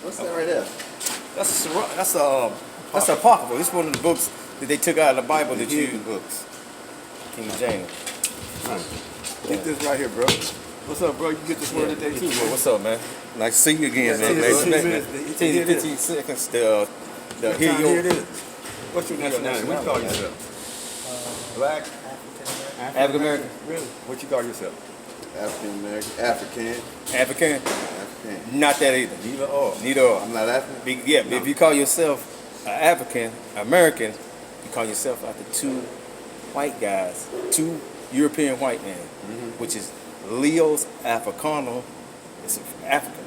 What's that right there? That's apocryphal. It's one of the books that they took out of the Bible that you books. King James. Right. Get this right here, bro. What's up, bro? You get this word today too, Well, what's up, man? Nice to see you again, man. 15 seconds. Here it is. What's your nationality? What you call yourself? Black? African American. Really? What you call yourself? African American. African. African. African. Not that either. Neither or. Neither or. I'm not African. Yeah, no. If you call yourself African American, you call yourself after two white guys, two European white men, which is Leo's Africano, it's African,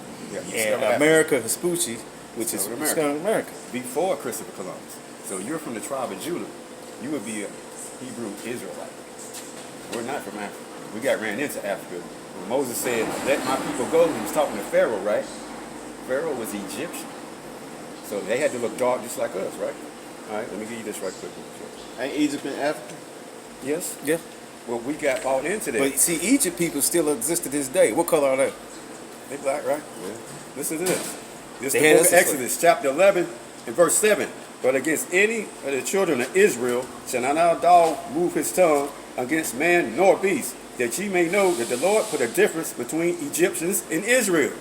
and America Vespucci, which is America. Before Christopher Columbus. So you're from the tribe of Judah. You would be a Hebrew Israelite. We're not from Africa. We got ran into Africa. When Moses said, "Let my people go," he was talking to Pharaoh, right? Pharaoh was Egyptian. So they had to look dark just like us, right? All right, let me give you this right quick. Ain't Egypt in Africa? Yes. Yeah. Well, we got bought into that. But see, Egypt people still exist to this day. What color are they? They black, right? Yeah. Listen to this. This is the book of Exodus, chapter 11 and verse 7. But against any of the children of Israel shall not our dog move his tongue against man nor beast, that ye may know that the Lord put a difference between Egyptians and Israel.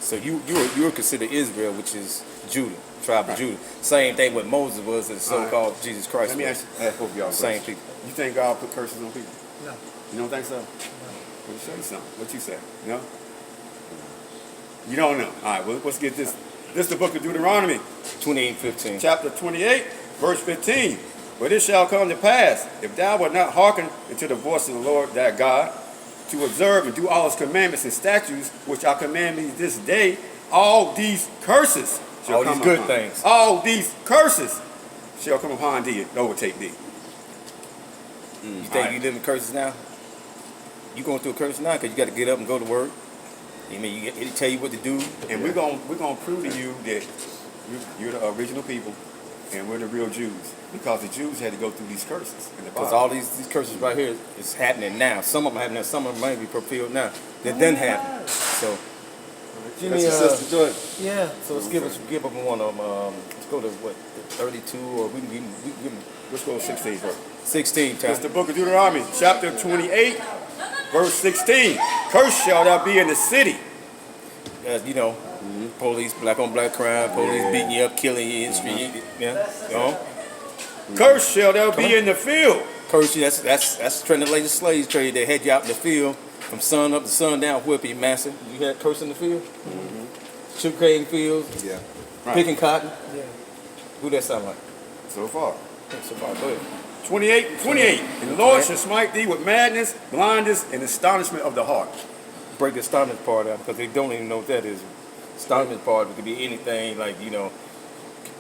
So you were considered Israel, which is Judah, tribe of Judah. Same thing with Moses was, and so-called Jesus Christ. Let me ask both of y'all. Same people. You think God put curses on people? No. You don't think so? No. Let me show you something. What you say? No? You don't know. All right, well, let's get this. This is the book of Deuteronomy. 28:15. Chapter 28, verse 15. But it shall come to pass, if thou wilt not hearken unto the voice of the Lord thy God, to observe and do all his commandments and statutes, which I command thee this day, all these curses shall come upon these good upon things. All these curses shall come upon thee and overtake thee. You think you live in curses now? You going through a curse now because you got to get up and go to work. I mean, it tell you what to do, and we're gonna prove to you that you're the original people, and we're the real Jews, because the Jews had to go through these curses in the Bible. Because all these curses right here is happening now. Some of them happening, some of them might be fulfilled now. That doesn't happen. So, Jimmy, Sister Jordan. Yeah. So let's give them one of them. Let's go to what 32, or we can give them. Let's go to 16 first. 16 times. It's the book of Deuteronomy, chapter 28, verse 16. Cursed shall thou be in the city. You know, police, black on black crime, police beating you up, killing you in the street. Yeah, you know. Cursed shall thou be in the field. Curse you. That's translated slave trade. They had you out in the field from sun up to sundown, whipping you, master. You had curse in the field. Sugarcane fields. Yeah. Picking cotton. Yeah. Who that sound like? So far. So far, go ahead. 28 and 28. And the Lord shall smite thee with madness, blindness, and astonishment of the heart. Break the astonishment part out because they don't even know what that is. Astonishment part could be anything like, you know,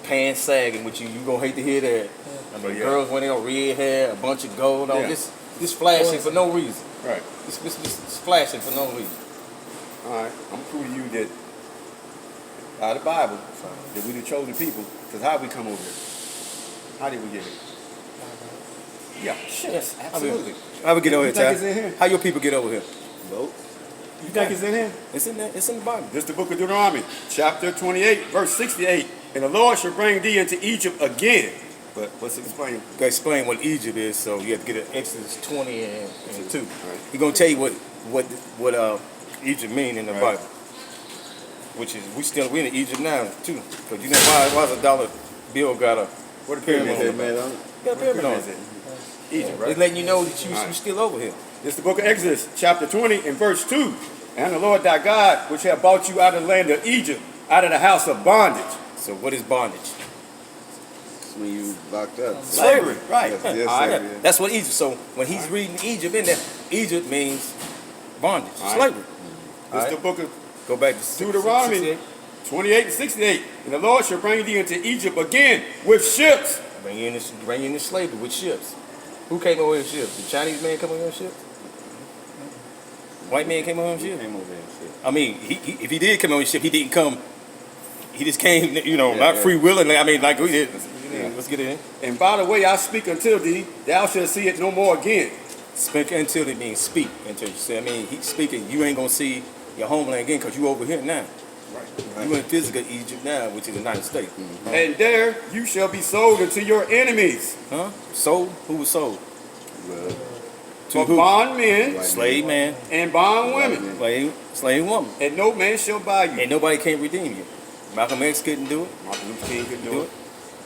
pants sagging, which you gonna hate to hear that. I mean, girls wearing their red hair, a bunch of gold on, just flashing for no reason. Right. Just flashing for no reason. All right. I'm gonna prove to you that by the Bible that we the chosen people. Because how we come over here? How did we get here? Yeah, shit. Yes, absolutely. How we get over You here, think it's in here? How your people get over here? Boat. You think it's in here? It's in there. It's in the Bible. This is the book of Deuteronomy, chapter 28, verse 68. And the Lord shall bring thee into Egypt again. But let's explain. Gotta explain what Egypt is, so you have to get an Exodus 20 and 2. Right. He's gonna tell you what Egypt mean in the Bible. Which is we in Egypt now too. Because you know why's a dollar bill got a What a pyramid is man on it? Got a pyramid on it. Egypt, right? It's letting you know that you're still over here. This is the book of Exodus, chapter 20 and verse 2. And the Lord thy God, which hath brought you out of the land of Egypt, out of the house of bondage. So what is bondage? It's when you locked up. Slavery, right. Yes, slavery. That's what Egypt. So when he's reading Egypt in there, Egypt means bondage, slavery. This is the book of Go back to Deuteronomy 28 and 68. And the Lord shall bring thee into Egypt again with ships. Bring you into slavery with ships. Who came over in ships? The Chinese man come over in ships? White man came over in ships? Came over in ships. I mean, if he did come over in ship, he didn't come. He just came, not free willingly. I mean, like we did. Let's get it in. And by the way, I speak until thee, thou shalt see it no more again. Speak until it means speak until you say. I mean, he's speaking. You ain't gonna see your homeland again because you over here now. Right. You in physical Egypt now, which is the United States. And there you shall be sold unto your enemies. Huh? Sold? Who was sold? Well, For who? bondmen Right. Slave man, and bondwomen. slave woman. And no man shall buy you. And nobody can redeem you. Malcolm X couldn't do it. Martin Luther King could Do do it.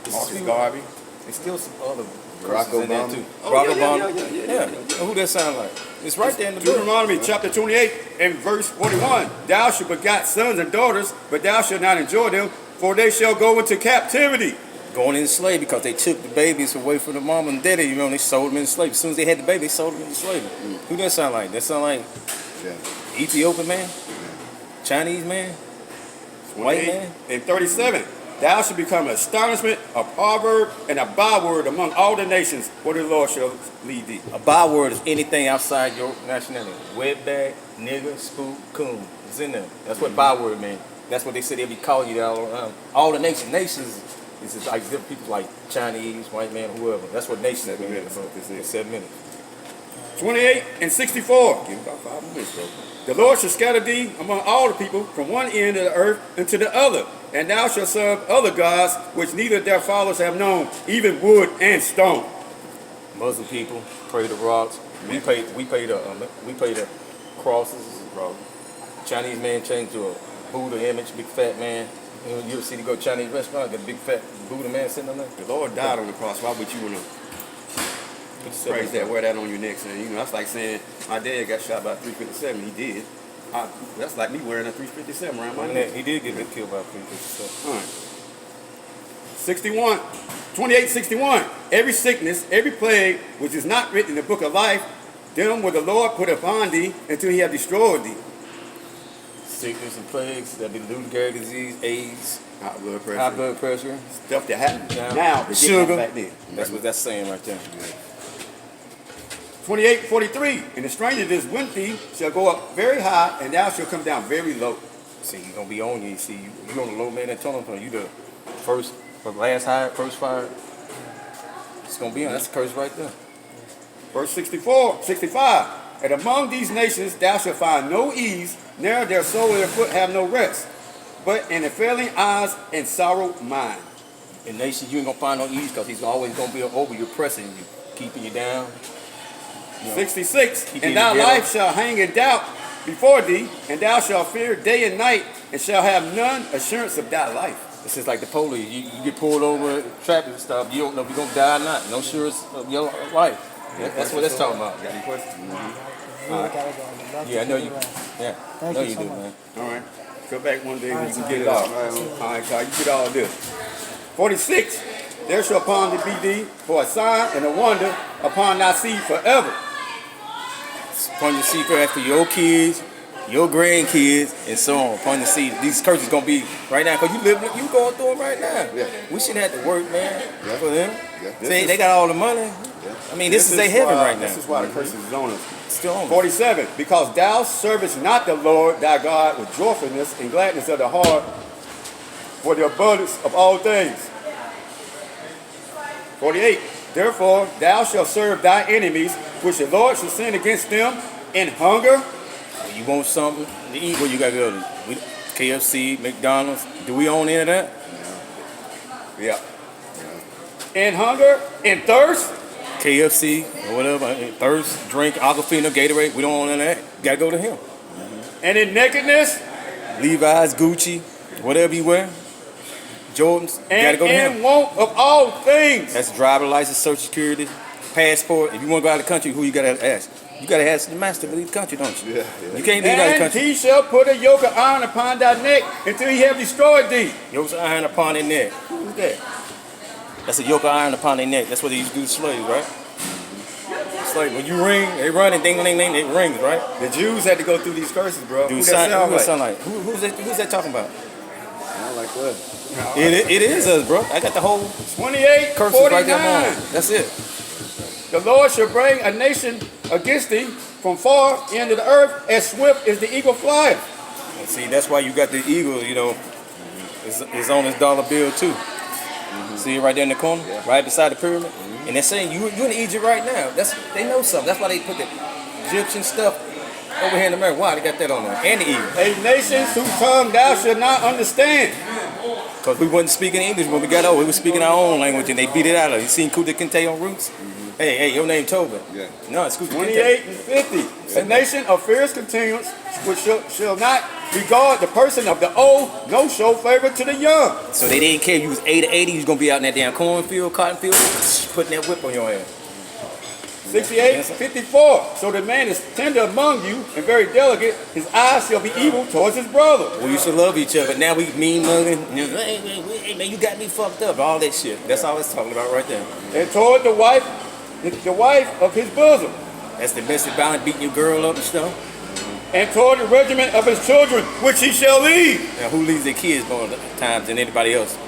it. Marcus Garvey. There's still some other Barack curses in there Obama. too. Oh, Barack yeah, Obama. yeah. Who that sound like? It's right there in the book. Deuteronomy chapter 28 and verse 41. Thou shalt begot sons and daughters, but thou shalt not enjoy them, for they shall go into captivity. Going into slavery because they took the babies away from the mom and daddy. You know, they sold them into slavery. As soon as they had the baby, they sold them into slavery. Who that sound like? That sound like Yeah. Ethiopian man, Chinese man, white 28 man. and 37. Thou shalt become an astonishment, a proverb, and a byword among all the nations, for the Lord shall lead thee. A byword is anything outside your nationality. Wetback, nigger, spook, coon. It's in there. That's what byword means. That's what they said they be calling you all around. All the nations. Nations is just like different people like Chinese, white man, whoever. That's what nations 7 means. minutes. This is 7 minutes. 28 and 64. Give about 5 minutes, bro. The Lord shall scatter thee among all the people from one end of the earth unto the other, and thou shalt serve other gods which neither their fathers have known, even wood and stone. Muslim people pray to rocks. We pay the crosses. Chinese man changed to a Buddha image, big fat man. You know, you ever see to go to a Chinese restaurant, got a big fat Buddha man sitting on there. The Lord died on the cross. Why would you want to praise that, wear that on your neck? Saying, you know, that's like saying my dad got shot by 357. He did. That's like me wearing a 357 around my neck. He did get killed by 357. All right. 61, 28, 61. Every sickness, every plague, which is not written in the book of life, them will the Lord put upon thee until he have destroyed thee. Sickness and plagues, that'd be Lou Gehrig disease, AIDS, High blood pressure. high blood pressure, Stuff that happened Yeah. now, but Sugar. didn't back then. that's what that's saying right there. 28, 43. And the stranger that is with thee shall go up very high, and thou shalt come down very low. See, you're gonna be on you. See, you on the low man that tunnel, you the first, the last high, first fire. It's gonna be on. That's a curse right there. Verse 64, 65. And among these nations thou shalt find no ease, neither their soul or their foot have no rest, but in the failing eyes and sorrow mind. In nations, you ain't gonna find no ease because he's always gonna be over you, pressing you, keeping you down. You know, 66. Keep And you thy together. life shall hang in doubt before thee, and thou shalt fear day and night, and shall have none assurance of thy life. This is like the police. You get pulled over, traffic and stuff. You don't know if you're gonna die or not. No assurance of your life. That's what that's talking about. Got any questions? Yeah, I know you. Yeah, Thank know you you so do, much. man. All right. Go back one day when you can All get right, it all. All right, Kyle, you get all this. 46. There shall upon thee be thee for a sign and a wonder upon thy seed forever. Upon your seed after your kids, your grandkids, and so on. Upon your seed, these curses gonna be right now because you going through them right now. Yeah. We shouldn't have to work, man, Yeah. for them. Yeah. See, they got all the money. I mean, this is their heaven why- right now. This is why the curses is on us. Still on. 47. Because thou servest not the Lord thy God with joyfulness and gladness of the heart for the abundance of all things. 48. Therefore thou shalt serve thy enemies, which the Lord shall send against them in hunger, When you want something to eat, where you gotta go to? KFC, McDonald's. Do we own any of that? yeah, in hunger, in thirst, KFC or whatever, thirst, drink, Aquafina, Gatorade. We don't own any of that. Gotta go to him. and in nakedness, Levi's, Gucci, whatever you wear. Jordans, you gotta and go to him. in want of all things. That's driver license, social security, passport. If you want to go out of the country, who you gotta ask? You gotta ask the master to leave the country, don't you? Yeah, yeah. You can't leave out of the And country. he shall put a yoke of iron upon thy neck until he have destroyed thee. Yoke of iron upon their neck. Who's that? That's a yoke of iron upon their neck. That's what they used to do to slaves, right? Slave. When you ring, they run and ding, ding, ding, it rings, right? The Jews had to go through these curses, bro. Dude, Who that sound like? sound like? Who's that talking about? I like that. It is us, bro. I got the whole 28, curses right there. 49. Man. That's it. The Lord shall bring a nation against thee from far end of the earth, as swift as the eagle flieth. And see, that's why you got the eagle, you know, is on his dollar bill too. See it right there in the corner, right beside the pyramid. And they're saying you in Egypt right now. They know something. That's why they put the Egyptian stuff over here in America. Why they got that on there? And the eagle. A nation whose tongue thou shalt not understand. Because we wasn't speaking English when we got over. We were speaking our own language and they beat it out of us. You seen Kuta Kinte on Roots? Hey, your name Tobin. Yeah. No, it's Kuta 28 Kinte. and 50. A nation of fierce continuance, which shall not regard the person of the old, no show favor to the young. So they didn't care if you was 8 or 80, you was going to be out in that damn cornfield, cotton field, putting that whip on your ass. 68 and 54. So the man is tender among you and very delicate. His eyes shall be evil towards his brother. We used to love each other, but now we mean mugging. Hey, man, you got me fucked up. All that shit. That's all it's talking about right there. And toward the wife of his bosom. That's domestic violence, beating your girl up and stuff. And toward the regiment of his children, which he shall lead. Now, who leaves their kids more times than anybody else?